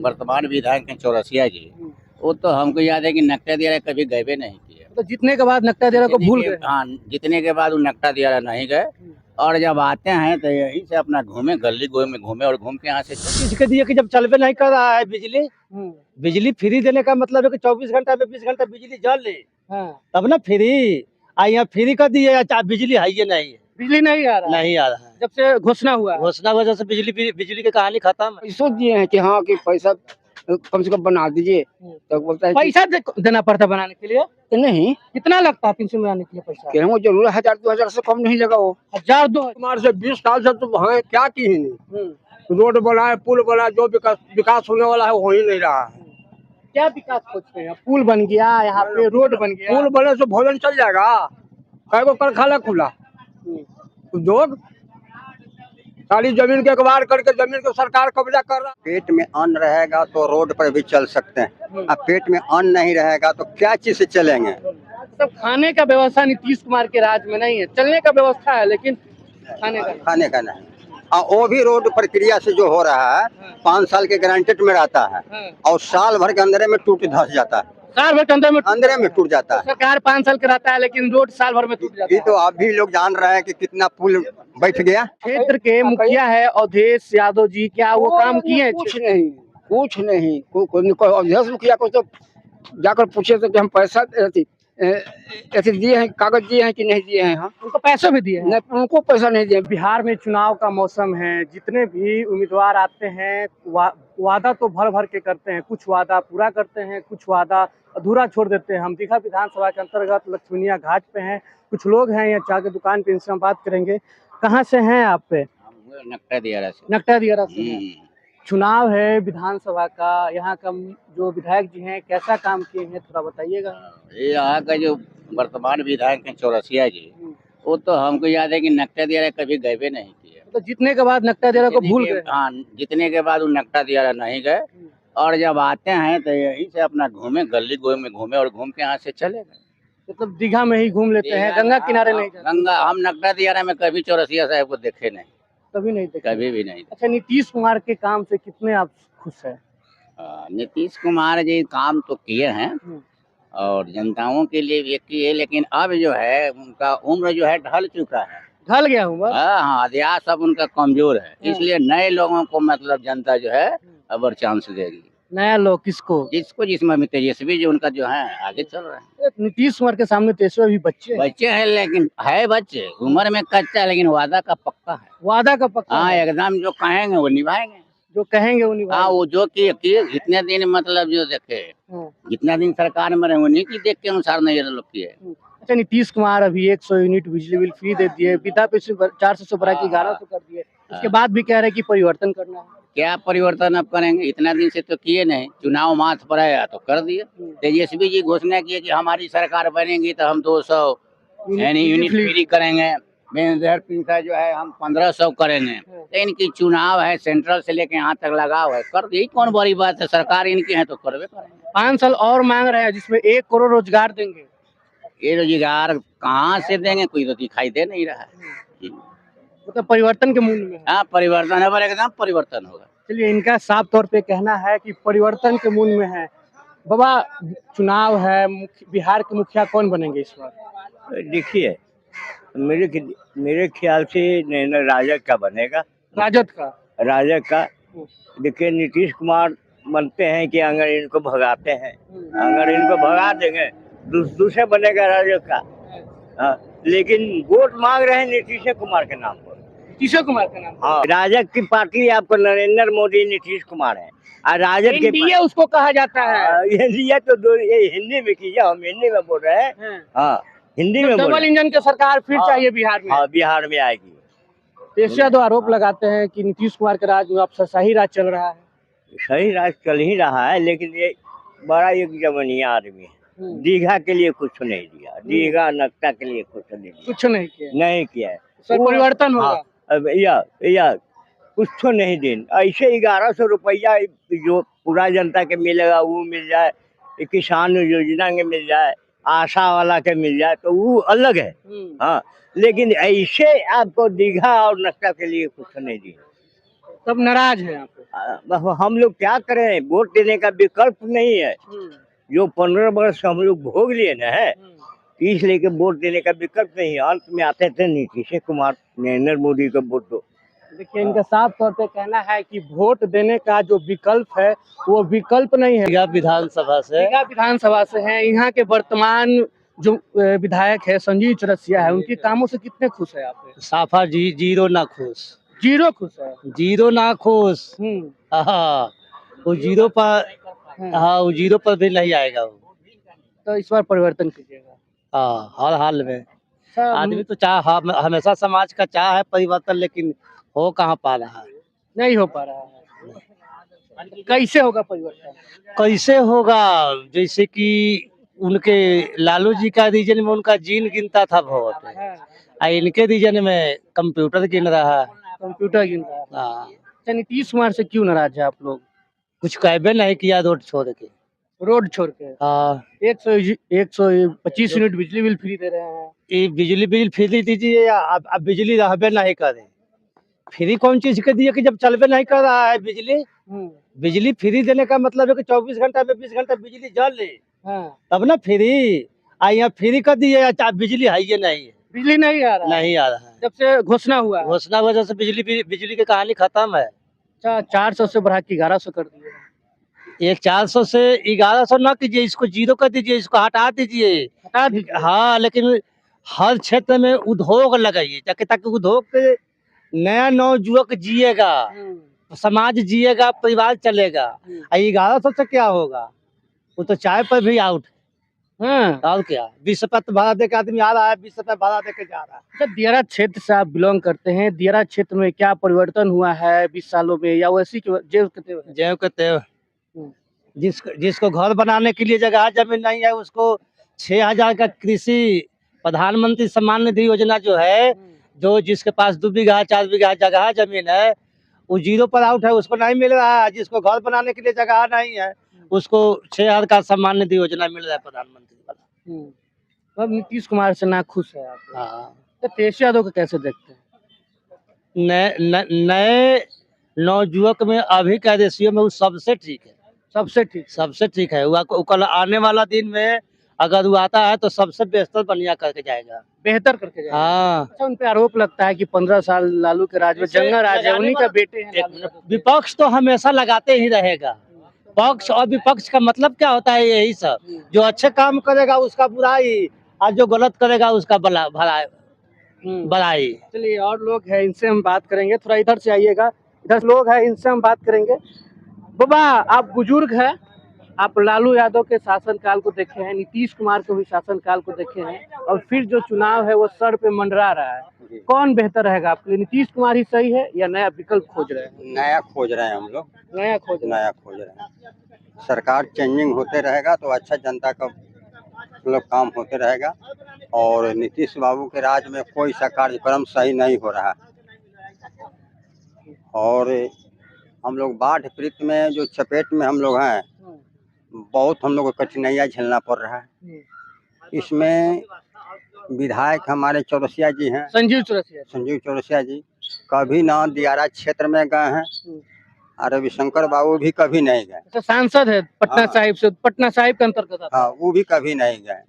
वर्तमान विधायक हैं चौरसिया जी। वो तो हमको याद है कि नक्टा दियारा कभी गए भी नहीं किए। तो जीतने के बाद नक्टा दियारा को भूल गए। हाँ, जीतने के बाद वो नक्टा दियारा नहीं गए और जब आते हैं तो यहीं से अपना घूमे, गली में घूमे और घूम के यहाँ से किसके दिए कि जब चलबे नहीं कर रहा है बिजली, बिजली फ्री देने का मतलब है कि 24 घंटा में 20 घंटा बिजली जल ले, तब ना फ्री। यहाँ फ्री कर दिए, अच्छा बिजली है ये नहीं है, बिजली नहीं आ रहा है जब से घोषणा हुआ वजह से बिजली की कहानी खत्म। पैसा दिए हैं कि हाँ कि पैसा कम से कम बना दीजिए, तो बोलता है पैसा देना पड़ता बनाने के लिए। कि नहीं, कितना लगता है पेंशन बनाने के लिए पैसा? कि वो जरूर 1000-2000 से कम नहीं लगा। वो 1000-2000 कुमार से 20 साल से तो वहाँ क्या की ही नहीं। रोड बनाए, पुल बनाए, जो विकास होने वाला है हो ही नहीं रहा है। क्या विकास सोचते हैं? पुल बन गया, यहाँ पे रोड बन गया। पुल बने से भोजन चल जाएगा, कैगो कारखाना खुला, उद्योग सारी जमीन के अखबार करके जमीन को सरकार कब्जा कर रहा। पेट में अन्न रहेगा तो रोड पर भी चल सकते हैं, अब पेट में अन्न नहीं रहेगा तो क्या चीज से चलेंगे। सब खाने का व्यवस्था नीतीश कुमार के राज में नहीं है, चलने का व्यवस्था है लेकिन खाने का नहीं। वो भी रोड प्रक्रिया से जो हो रहा है 5 साल के गारंटेड में रहता है और साल भर के अंदर में टूट धस जाता है। साल भर के अंदर में टूट जाता है। सरकार 5 साल का रहता है लेकिन रोड साल भर में टूट जाता है। ये तो आप भी लोग जान रहे हैं कि कितना पुल बैठ गया। क्षेत्र के मुखिया है अवधेश यादव जी, क्या वो काम किए हैं? कुछ नहीं, अवधेश मुखिया को तो जाकर पूछे थे कि हम पैसा ऐसे दिए हैं, कागज दिए हैं कि नहीं दिए हैं। हाँ, उनको पैसा भी दिए हैं? नहीं, उनको पैसा नहीं दिए। बिहार में चुनाव का मौसम है, जितने भी उम्मीदवार आते हैं वादा तो भर भर के करते हैं, कुछ वादा पूरा करते हैं, कुछ वादा अधूरा छोड़ देते हैं। हम दीघा विधानसभा के अंतर्गत लक्ष्मीनिया घाट पे हैं, कुछ लोग हैं यहाँ चाय की दुकान पे, इनसे हम बात करेंगे। कहाँ से हैं आप? पे नक्टा दियारा से। नक्टा दियारा से। चुनाव है विधानसभा का, यहाँ का जो विधायक जी हैं कैसा काम किए हैं थोड़ा बताइएगा। ये यहाँ का जो वर्तमान विधायक हैं चौरसिया जी, वो तो हमको याद है कि नक्टा दियारा कभी गए भी नहीं किए। तो जीतने के बाद नक्टा दियारा को भूल गए। हाँ, जीतने के बाद वो नक्टा दियारा नहीं गए और जब आते हैं तो यहीं से अपना घूमे, गली में घूमे और घूम के यहाँ से चले गए। मतलब दीघा में ही घूम लेते हैं, गंगा किनारे नहीं जाते? गंगा हम नक्टा दियारा में कभी चौरसिया साहब को देखे नहीं, कभी नहीं देखे? कभी भी नहीं। अच्छा, नीतीश कुमार के काम से कितने आप खुश हैं? नीतीश कुमार जी काम तो किए हैं और जनताओं के लिए भी किए, लेकिन अब जो है उनका उम्र जो है ढल चुका है। ढल गया हूँ। हाँ, अध्यास अब उनका कमजोर है, इसलिए नए लोगों को मतलब जनता जो है अब और चांस देगी। नया लोग किसको? जिसमें तेजस्वी जो उनका जो है आगे चल रहा है। नीतीश कुमार के सामने तेजस्वी भी बच्चे हैं, लेकिन है बच्चे, उम्र में कच्चा, लेकिन वादा का पक्का है। वादा का पक्का? हाँ, एकदम जो कहेंगे वो निभाएंगे, जो कहेंगे वो निभाएंगे। हाँ, वो जो किए जितने दिन मतलब जो देखे, जितना दिन सरकार में रहे उन्हीं की देख के अनुसार नहीं लोग किए। अच्छा, नीतीश कुमार अभी 100 यूनिट बिजली बिल फ्री दे दिए, विधा पेंशन 400 से बढ़ा के 1100 कर दिए, उसके बाद भी कह रहे कि परिवर्तन करना है। क्या परिवर्तन अब करेंगे? इतना दिन से तो किए नहीं, चुनाव माथ पर आया तो कर दिए। तेजस्वी जी घोषणा किए कि हमारी सरकार बनेगी तो हम 200 यूनिट फ्री करेंगे, पैसा जो है हम 1500 करेंगे। तो इनकी चुनाव है, सेंट्रल से लेके यहाँ तक लगाव है, कर दी, कौन बड़ी बात है, सरकार इनकी है तो करवे करेंगे। 5 साल और मांग रहे हैं जिसमें 1 करोड़ रोजगार देंगे। ये रोजगार कहाँ से देंगे? कोई तो दिखाई दे नहीं रहा है। मतलब परिवर्तन के मूड में है। हाँ, परिवर्तन है, पर एकदम परिवर्तन होगा। चलिए, इनका साफ तौर पे कहना है कि परिवर्तन के मूड में है। बाबा, चुनाव है, बिहार के मुखिया कौन बनेंगे इस बार? देखिए, मेरे ख्याल से राजद का बनेगा। राजद का? देखिए, नीतीश कुमार बनते हैं कि अगर इनको भगाते हैं, अगर इनको भगा देंगे दूसरे बनेगा राजद का। हाँ, लेकिन वोट मांग रहे हैं नीतीश कुमार के नाम पर। नीतीश कुमार के नाम? हाँ, राजद की पार्टी आपको नरेंद्र मोदी, नीतीश कुमार है और राजद के उसको कहा जाता है। ये तो ये हिंदी में कीजिए, हम हिंदी में बोल रहे हैं। हाँ, हिंदी में डबल इंजन की सरकार फिर चाहिए बिहार में। हाँ, बिहार में आएगी। तेजस्वी यादव आरोप लगाते हैं कि नीतीश कुमार के राज में अब सही राज चल रहा है। सही राज चल ही रहा है, लेकिन ये बड़ा एक जवनिया आदमी है। दीघा के लिए कुछ नहीं दिया, दीघा नक्टा के लिए कुछ नहीं किया है। परिवर्तन होगा। अब या कुछ तो नहीं दिन ऐसे 1100 रुपया जो पूरा जनता के मिलेगा वो मिल जाए, किसान योजना के मिल जाए, आशा वाला के मिल जाए तो वो अलग है। हाँ, लेकिन ऐसे आपको दीघा और नक्शा के लिए कुछ नहीं दिया। सब नाराज है यहाँ पे। हम लोग क्या करें, वोट देने का विकल्प नहीं है। जो 15 वर्ष हम लोग भोग लिए ना है, इसलिए के वोट देने का विकल्प नहीं है। अंत में आते थे नीतीश कुमार, नरेंद्र मोदी का वोट दो। देखिए इनका साफ तौर पे कहना है कि वोट देने का जो विकल्प है वो विकल्प नहीं है। विधानसभा से दीघा विधानसभा से हैं। यहाँ के वर्तमान जो विधायक है संजीव चौरसिया है, उनके कामों से कितने खुश है आप? साफा जीरो ना खुश, जीरो खुश है। जीरो ना खुश। हाँ, वो जीरो पर, हाँ वो जीरो पर भी नहीं आएगा वो। तो इस बार परिवर्तन कीजिएगा। हाँ, हर हाल में सब आदमी तो हमेशा समाज का चाह है परिवर्तन, लेकिन हो कहाँ पा रहा है। नहीं हो पा रहा है। कैसे होगा परिवर्तन? कैसे होगा, जैसे कि उनके लालू जी का रीजन में उनका जीन गिनता था वोट, और इनके रीजन में कंप्यूटर गिन रहा है। कंप्यूटर गिन रहा है। हाँ, अच्छा, नीतीश कुमार से क्यों नाराज है आप लोग? कुछ कहबे नहीं किया रोड छोड़ के। रोड छोड़ के हाँ, 125 यूनिट बिजली बिल फ्री दे रहे हैं। ये बिजली बिल फ्री दीजिए, अब बिजली रहबे नहीं करे। फ्री कौन चीज के दिए कि जब चलबे नहीं कर रहा है बिजली। बिजली फ्री देने का मतलब है कि 24 घंटा में 20 घंटा बिजली जल ले, तब ना फ्री। यहाँ फ्री कर दिए, बिजली है ये नहीं है, बिजली नहीं आ रहा है। नहीं आ रहा है। जब से घोषणा हुआ है। घोषणा वजह से बिजली की कहानी खत्म है। 400 से बढ़ा के 1100 कर दिए। एक 400 से 1100 ना कीजिए, इसको जीरो कर दीजिए, इसको हटा दीजिए। हटा दीजिए। हाँ, लेकिन हर क्षेत्र में उद्योग लगाइए, ताकि उद्योग के नया नवयुवक जिएगा, समाज जिएगा, परिवार चलेगा। 1100 से क्या होगा, वो तो चाय पर भी आउट। और क्या, 20 रुपया तो भाड़ा दे के आदमी आ रहा है, 20 रुपया भाड़ा दे के जा रहा है। अच्छा, दियारा क्षेत्र से आप बिलोंग करते हैं, दियारा क्षेत्र में क्या परिवर्तन हुआ है 20 सालों में, या वैसी जेव कहते हैं? जिसको घर बनाने के लिए जगह जमीन नहीं है, उसको 6000 का कृषि प्रधानमंत्री सम्मान निधि योजना जो है, जो जिसके पास 2 बीघा 4 बीघा जगह जमीन है, वो जीरो पर आउट है, उसको नहीं मिल रहा है। जिसको घर बनाने के लिए जगह नहीं है, उसको 6000 का सम्मान निधि योजना मिल रहा है प्रधानमंत्री वाला। अब नीतीश कुमार से ना खुश है आप? हाँ, तो तेज यादव को कैसे देखते हैं? नए नवयुवक में अभी का रेशियो में वो सबसे ठीक है। सबसे ठीक है। वो कल आने वाला दिन में अगर वो आता है तो सबसे बेहतर बढ़िया करके जाएगा, बेहतर करके जाएगा। हाँ। अच्छा, उन पे आरोप लगता है कि 15 साल लालू के राज में जंगल राज है, उन्हीं का बेटे हैं। विपक्ष तो हमेशा लगाते ही रहेगा। पक्ष और विपक्ष का मतलब क्या होता है, यही सब। जो अच्छे काम करेगा उसका बुराई, और जो गलत करेगा उसका भलाई। चलिए, और लोग हैं, इनसे हम बात करेंगे। थोड़ा इधर से आइएगा, इधर लोग हैं, इनसे हम बात करेंगे। बाबा, आप बुजुर्ग हैं, आप लालू यादव के शासनकाल को देखे हैं, नीतीश कुमार के भी शासनकाल को देखे हैं, और फिर जो चुनाव है वो सर पे मंडरा रहा है। कौन बेहतर रहेगा आपके लिए? नीतीश कुमार ही सही है या नया विकल्प खोज रहे हैं? नया खोज रहे हैं हम लोग, नया खोज रहे हैं। सरकार चेंजिंग होते रहेगा तो अच्छा जनता का मतलब काम होते रहेगा। और नीतीश बाबू के राज में कोई सा कार्यक्रम सही नहीं हो रहा। और हम लोग बाढ़ पीड़ित में जो चपेट में हम लोग हैं, बहुत हम लोग को कठिनाइयाँ झेलना पड़ रहा है। इसमें विधायक हमारे चौरसिया जी हैं, संजीव चौरसिया जी कभी ना दियारा क्षेत्र में गए हैं, और रविशंकर बाबू भी कभी नहीं गए। तो सांसद है पटना साहिब से, पटना साहिब के अंतर्गत। हाँ, वो भी कभी नहीं गए।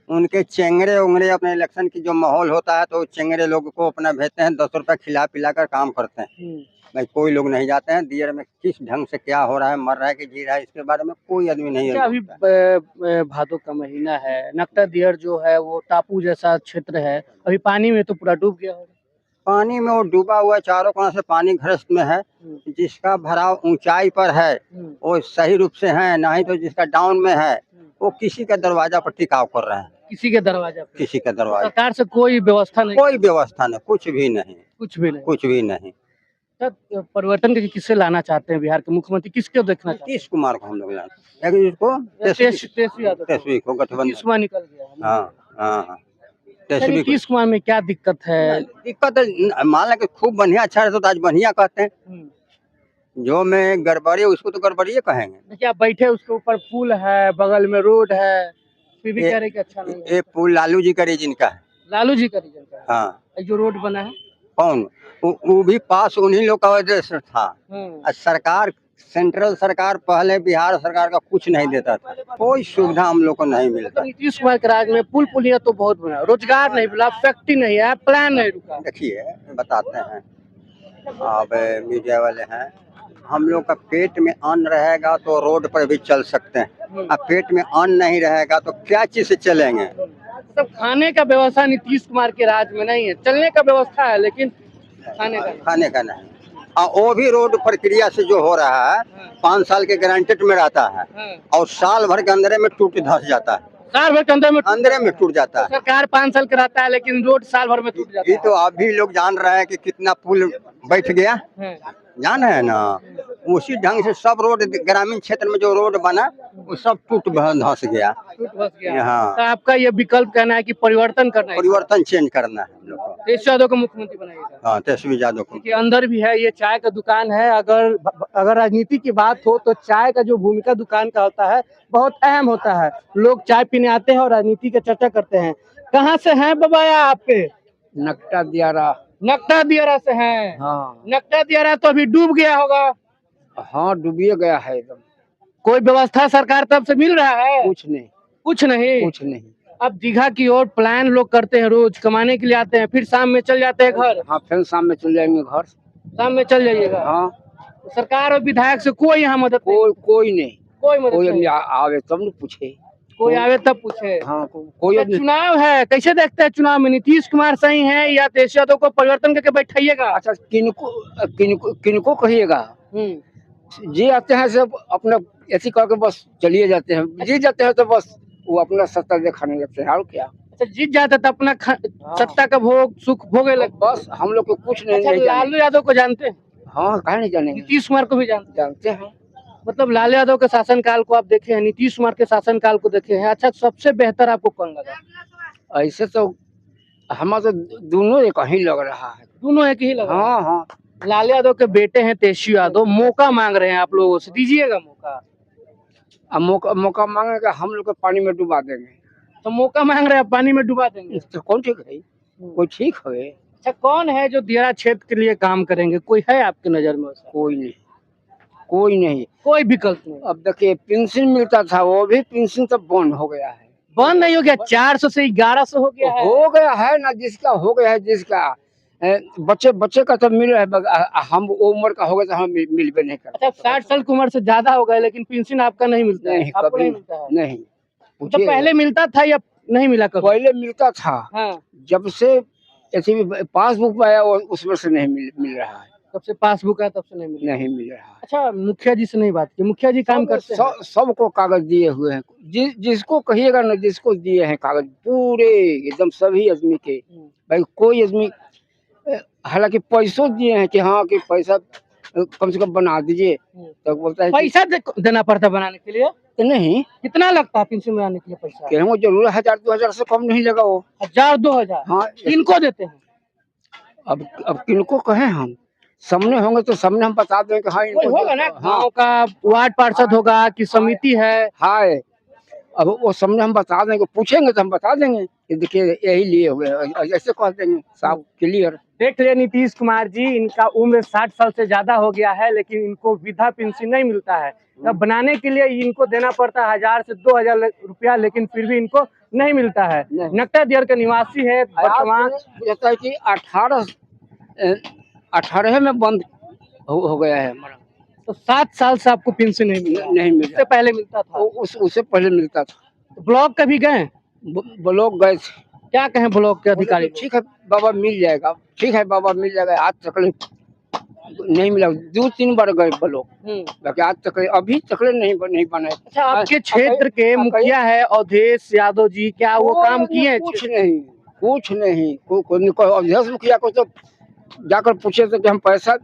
उनके चेंगरे उंगरे अपने इलेक्शन की जो माहौल होता है तो चेंगरे लोगों को अपना भेजते हैं, 10 रुपया खिला पिला कर काम करते हैं। भाई कोई लोग नहीं जाते हैं दियर में किस ढंग से क्या हो रहा है, मर रहा है कि जी रहा है, इसके बारे में कोई आदमी नहीं है। अभी भादों का महीना है, नक्टा दियर जो है वो टापू जैसा क्षेत्र है, अभी पानी में तो पूरा डूब गया होगा। पानी में वो डूबा हुआ, चारों कोना से पानी ग्रस्त में है। जिसका भराव ऊंचाई पर है वो सही रूप से है, नहीं तो जिसका डाउन में है वो किसी का दरवाजा पर टिकाव कर रहे हैं। किसी के दरवाजा पे? किसी का दरवाजा। सरकार से कोई व्यवस्था नहीं? कोई व्यवस्था नहीं, कुछ भी नहीं। कुछ भी नहीं। तो परिवर्तन किससे लाना चाहते हैं? बिहार के मुख्यमंत्री किसको देखना चाहते हैं? नीतीश कुमार को हम लोग तेजस्वी को गठबंधन निकल गया। हाँ। नीतीश कुमार में क्या दिक्कत है? दिक्कत मान लें कि खूब बढ़िया अच्छा है तो आज बढ़िया कहते हैं, जो में गड़बड़ी है उसको तो गड़बड़ी कहेंगे। देखिए, आप बैठे, उसके ऊपर पुल है, बगल में रोड है, फिर भी कह रहे कि अच्छा नहीं है। ये पुल लालू जी का रीजन का है। लालू जी का रीजन का है? हाँ। जो रोड बना है कौन? वो भी पास उन्हीं लोग का वजह से था। और सरकार, सेंट्रल सरकार पहले बिहार सरकार का कुछ नहीं देता था, कोई सुविधा हम लोग को नहीं मिलता। नीतीश कुमार के राज में पुल पुलिया तो बहुत बना, रोजगार नहीं मिला, फैक्ट्री नहीं है, प्लान नहीं रुका। देखिए बताते हैं, अब मीडिया वाले हैं, हम लोग का पेट में अन्न रहेगा तो रोड पर भी चल सकते हैं, अब पेट में अन्न नहीं रहेगा तो क्या चीज से चलेंगे? सब खाने का व्यवस्था नीतीश कुमार के राज में नहीं है, चलने का व्यवस्था है लेकिन खाने का नहीं। और वो भी रोड प्रक्रिया से जो हो रहा है 5 साल के गारंटेड में रहता है और साल भर के अंदर में टूट धस जाता है, साल भर के अंदर में टूट जाता है। सरकार 5 साल का रहता है लेकिन रोड साल भर में टूट जाता ये तो अभी लोग जान रहे हैं कि कितना पुल बैठ गया, है। जान है ना। उसी ढंग से सब रोड ग्रामीण क्षेत्र में जो रोड बना वो सब टूट धस गया। टूट बस गया। हाँ। तो आपका ये विकल्प कहना है कि परिवर्तन करना है, परिवर्तन चेंज करना है हम लोग को। तेजस्वी यादव को मुख्यमंत्री बनाइएगा। हाँ, तेजस्वी यादव को। के अंदर भी है, ये चाय का दुकान है। अगर राजनीति की बात हो तो चाय का जो भूमिका दुकान का होता है बहुत अहम होता है। लोग चाय पीने आते हैं और राजनीति की चर्चा करते हैं। कहाँ से हैं बबाया आपके? नकटा दियारा। नकटा दियारा से हैं। हाँ नकटा दियारा तो अभी डूब गया होगा। हाँ, डूबिए गया है एकदम। कोई व्यवस्था सरकार तरफ से मिल रहा है? कुछ नहीं, कुछ नहीं। कुछ नहीं। अब दीघा की ओर प्लान लोग करते हैं, रोज कमाने के लिए आते हैं, फिर शाम में चल जाते हैं घर। हाँ, फिर शाम में चल जाएंगे घर। शाम में चल जाइएगा। हाँ, सरकार और विधायक से कोई यहाँ मदद नहीं? कोई नहीं। कोई मदद कोई नहीं। आवे तब न पूछे। कोई आवे तब पूछे। हाँ, कोई अच्छा, चुनाव है, कैसे देखते हैं चुनाव में? नीतीश कुमार सही है या तेजस्वी यादव को परिवर्तन करके बैठाइएगा? अच्छा, किनको कहिएगा? जी आते हैं सब अपना ऐसी करके बस चलिए जाते हैं, जीत जाते हैं तो बस वो अपना सत्ता दिखाने लगते हैं और क्या। अच्छा, जीत जाते तो अपना सत्ता का भोग सुख भोगे लगते। बस हम लोग को कुछ नहीं, अच्छा, नहीं जाने। लालू यादव को जानते हैं? हाँ, कहाँ नहीं जानेंगे, नीतीश कुमार को भी जानते हैं। मतलब लालू यादव के शासनकाल को आप देखे हैं, नीतीश कुमार के शासनकाल को देखे हैं। अच्छा, सबसे बेहतर आपको कौन लगा? ऐसे तो हमारा तो दोनों एक ही लग रहा है। दोनों एक ही लगा। हाँ हाँ, लालू यादव के बेटे हैं तेजस्वी यादव, मौका मांग रहे हैं आप लोगों से, दीजिएगा मौका। अब मौका मांगेगा हम लोग को पानी में डुबा देंगे। तो मौका मांग रहे हैं, पानी में डुबा देंगे तो कौन ठीक है? कोई ठीक है? अच्छा, कौन है जो दियारा क्षेत्र के लिए काम करेंगे? कोई है आपके नजर में? कोई नहीं, कोई नहीं, कोई विकल्प नहीं। अब देखिए पेंशन मिलता था, वो भी पेंशन तो बंद हो गया है। बंद नहीं हो गया, 400 से 1100 हो गया है। हो गया है ना, जिसका हो गया है, जिसका बच्चे का तो मिल रहा है, हम वो उम्र का हो गया तो हम मिलबे नहीं करते। अच्छा, 60 साल की उम्र से ज्यादा हो गए लेकिन पेंशन आपका नहीं मिलता है? नहीं, आपको कभी नहीं मिलता है? नहीं। तो पहले मिलता था या नहीं मिला कभी? पहले मिलता था, हाँ। जब से ऐसे पासबुक आया उसमें से नहीं मिल रहा है। तब से पासबुक है, तब से नहीं मिला। नहीं मिल रहा है। अच्छा, मुखिया जी से नहीं बात की? मुखिया जी काम करते हैं? सबको कागज दिए हुए हैं, जिसको कहिएगा ना, जिसको दिए हैं कागज पूरे एकदम सभी आदमी के। भाई कोई आदमी, हालांकि पैसों दिए हैं कि हाँ कि पैसा कम से कम बना दीजिए, तो बोलता है पैसा देना पड़ता बनाने के लिए? कि नहीं, कितना लगता है पेंशन बनाने के लिए पैसा? कि हमको जरूर 1000-2000 से कम नहीं लगा वो। 1000-2000? हाँ, किनको देते हैं? अब किनको कहें हम? सामने होंगे तो सामने हम बता दें कि हाँ कोई इनको होगा ना, हाँ, गाँव का वार्ड पार्षद होगा कि समिति है? हाय, अब वो सामने हम बता देंगे, पूछेंगे तो हम बता देंगे कि देखिए यही लिए हुए, ऐसे कह देंगे साहब क्लियर। देख लिया नीतीश कुमार जी, इनका उम्र 60 साल से ज्यादा हो गया है लेकिन इनको वृद्धा पेंशन नहीं मिलता है। तब बनाने के लिए इनको देना पड़ता है 1000 से 2000 रुपया, लेकिन फिर भी इनको नहीं मिलता है। नकटा दियार का निवासी है वर्तमान। कहता है कि 18 में बंद हो गया है हमारा। तो 7 साल से आपको पेंशन नहीं मिला? नहीं मिला। उससे पहले मिलता था? उससे पहले मिलता था। तो ब्लॉक कभी गए? ब्लॉक गए थे। क्या कहें ब्लॉक के अधिकारी? ठीक है बाबा मिल जाएगा, ठीक है बाबा मिल जाएगा। आज तक नहीं मिला, 2-3 बार गए ब्लॉक, बाकी आज तक अभी तक नहीं बने। अच्छा, आपके क्षेत्र के मुखिया है अवधेश यादव जी, क्या वो काम किए हैं? कुछ नहीं। अवधेश मुखिया को तो जाकर पूछे थे कि हम पैसा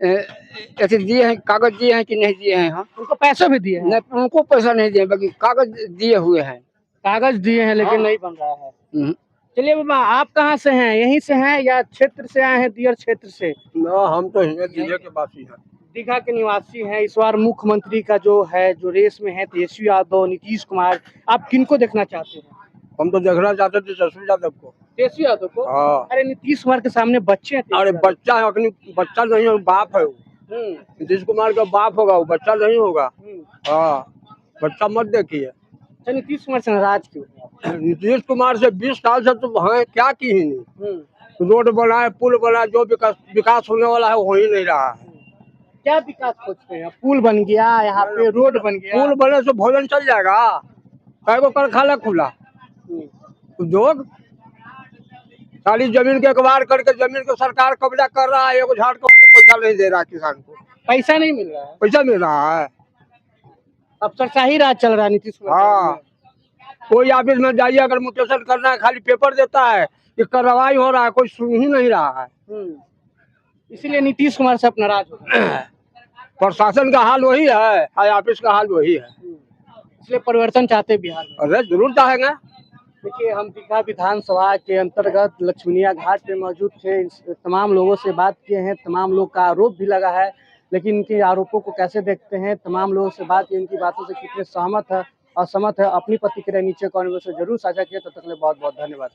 ऐसे दिए हैं, कागज दिए हैं कि नहीं दिए हैं? हम उनको पैसा भी दिए हैं? नहीं, उनको पैसा नहीं दिए, बाकी कागज दिए हुए हैं। कागज दिए हैं लेकिन नहीं बन रहा है। चलिए बाबा, आप कहाँ से हैं? यहीं से हैं या क्षेत्र से आए हैं, दियर क्षेत्र से? ना, हम तो दीघा के वासी हैं। दीघा के निवासी हैं। इस बार मुख्यमंत्री का जो रेस में है तेजस्वी यादव, नीतीश कुमार, आप किनको देखना चाहते हैं? हम तो देखना चाहते थे तेजस्वी यादव को। तेजस्वी यादव को? हाँ। अरे नीतीश कुमार के सामने बच्चे हैं अरे तेजस्वी बच्चा है, अपनी बच्चा नहीं है, बाप है वो। यादव। नीतीश कुमार का बाप होगा, वो बच्चा नहीं होगा। हम्म। हाँ, बच्चा मत देखिए। अच्छा, नीतीश कुमार से नाराज क्यों? नीतीश कुमार से 20 साल से तो हैं, क्या की ही नहीं। हम्म। रोड बनाए, पुल बनाए, जो विकास होने वाला है वो हो ही नहीं रहा है। क्या विकास खोजते हैं? पुल बन गया, यहाँ पे रोड बन गया। पुल बने से भोजन चल जाएगा। कैगो कारखाना खुला हम्म। उद्योग, सारी जमीन के अखबार करके जमीन को सरकार कब्जा कर रहा है। एगो झाड़ के पैसा नहीं दे रहा किसान को, पैसा नहीं मिल रहा है, पैसा मिल रहा है। अफसरशाही राज चल रहा है नीतीश कुमार हाँ, कोई ऑफिस में जाइए, अगर म्यूटेशन करना है, खाली पेपर देता है कि कार्रवाई हो रहा है, कोई सुन ही नहीं रहा है। इसीलिए नीतीश कुमार से आप नाराज हो गए। प्रशासन का हाल वही है, ऑफिस का हाल वही है। इसलिए परिवर्तन चाहते हैं बिहार में। अरे जरूर चाहेंगे। देखिए, हम दीघा विधानसभा के अंतर्गत लक्ष्मीनिया घाट पे मौजूद थे। तमाम लोगों से बात किए हैं, तमाम लोग का आरोप भी लगा है, लेकिन इनके आरोपों को कैसे देखते हैं, तमाम लोगों से बात की, इनकी बातों से कितने सहमत है, असहमत है, अपनी प्रतिक्रिया नीचे कमेंट में से जरूर साझा किए। तब तक के लिए बहुत बहुत धन्यवाद।